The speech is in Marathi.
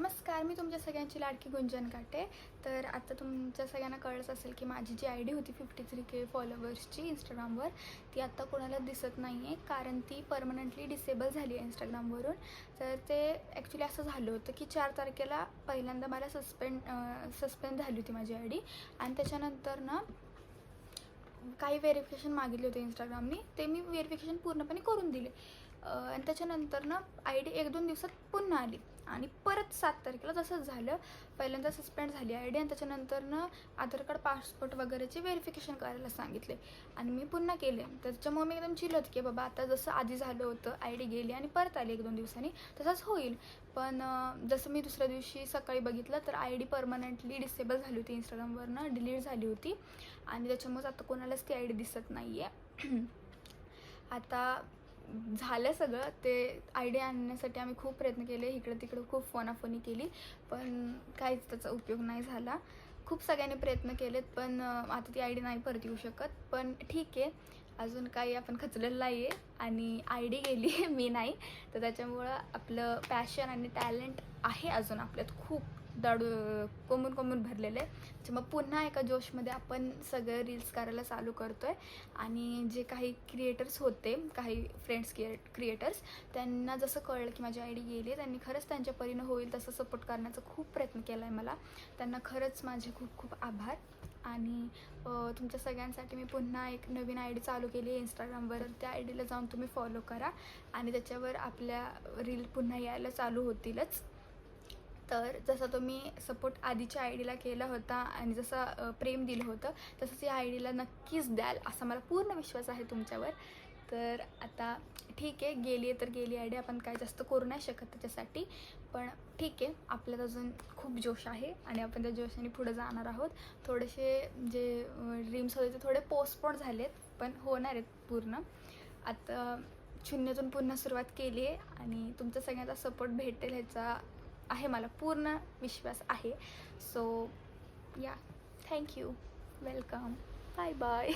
नमस्कार, मी तुमच्या सगळ्यांची लाडकी गुंजन काटे. तर आता तुमच्या सगळ्यांना कळलंच असेल की माझी जी आय डी होती 53K फॉलोवर्सची इंस्टाग्रामवर, ती आत्ता कोणाला दिसत नाही आहे, कारण ती परमनंटली डिसेबल झाली आहे इंस्टाग्रामवरून. तर ते ॲक्च्युली असं झालं होतं की 4 तारखेला पहिल्यांदा मला सस्पेंड झाली होती माझी आय डी, आणि त्याच्यानंतर ना काही व्हेरिफिकेशन मागितले होते इंस्टाग्रामने, ते मी व्हेरिफिकेशन पूर्णपणे करून दिले. आणि त्याच्यानंतर ना आय डी 1-2 दिवसात पुन्हा आली, आणि परत 7 तारखेला तसंच झालं. पहिल्यांदा सस्पेंड झाली आय डी, आणि त्याच्यानंतर ना आधार कार्ड, पासपोर्ट वगैरेचे व्हेरिफिकेशन करायला सांगितले, आणि मी पुन्हा केले. त्याच्यामुळे मी एकदम चिल होते की बाबा आता जसं आधी झालं होतं, आय डी गेली आणि परत आली 1-2 दिवसांनी, तसंच होईल. पण जसं मी दुसऱ्या दिवशी सकाळी बघितलं तर आय डी परमनंटली डिसेबल झाली होती इंस्टाग्रामवरनं, डिलीट झाली होती, आणि त्याच्यामुळेच आता कोणालाच ती आय डी दिसत नाही आहे. आता झालं सगळं ते आय डी आणण्यासाठी आम्ही खूप प्रयत्न केले, इकडं तिकडं खूप फोनाफोनी केली, पण काहीच त्याचा उपयोग नाही झाला. खूप सगळ्यांनी प्रयत्न केलेत, पण आता ती आय डी नाही परत येऊ शकत. पण ठीक आहे, अजून काही आपण खचलेलं नाही आहे, आणि आय डी गेली आहे, मी नाही. तर त्याच्यामुळं आपलं पॅशन आणि टॅलेंट आहे अजून आपल्यात खूप कोंबून भरलेलं आहे. त्याच्यामुळे पुन्हा एका जोशमध्ये आपण सगळं रील्स करायला चालू करतो आहे. आणि जे काही क्रिएटर्स होते, काही फ्रेंड्स क्रिएटर्स, त्यांना जसं कळलं की माझी आय डी गेली, त्यांनी खरंच त्यांच्या परीनं होईल तसं सपोर्ट करण्याचा खूप प्रयत्न केला आहे मला. त्यांना खरंच माझे खूप खूप आभार. आणि तुमच्या सगळ्यांसाठी मी पुन्हा एक नवीन आय डी चालू केली आहे इंस्टाग्रामवर. त्या आय डीला जाऊन तुम्ही फॉलो करा, आणि त्याच्यावर आपल्या रील पुन्हा यायला चालू होतीलच. तर जसं तुम्ही सपोर्ट आधीच्या आय डीला केला होता आणि जसं प्रेम दिलं होतं, तसंच या आय डीला नक्कीच द्याल, असा मला पूर्ण विश्वास आहे तुमच्यावर. तर आता ठीक आहे, गेली आहे तर गेली आय डी, आपण काय जास्त करू नाही शकत त्याच्यासाठी. पण ठीक आहे, आपल्यात अजून खूप जोश आहे, आणि आपण त्या जोशाने पुढे जाणार आहोत. थोडेसे जे ड्रीम्स होते ते थोडे पोस्टपोन झालेत, पण होणार आहेत पूर्ण. आता शून्यातून पुन्हा सुरुवात केली आहे, आणि तुमचा सगळ्यांचा सपोर्ट भेटेल ह्याचा आहे मला पूर्ण विश्वास आहे. सो या, थँक्यू, वेलकम, बाय बाय.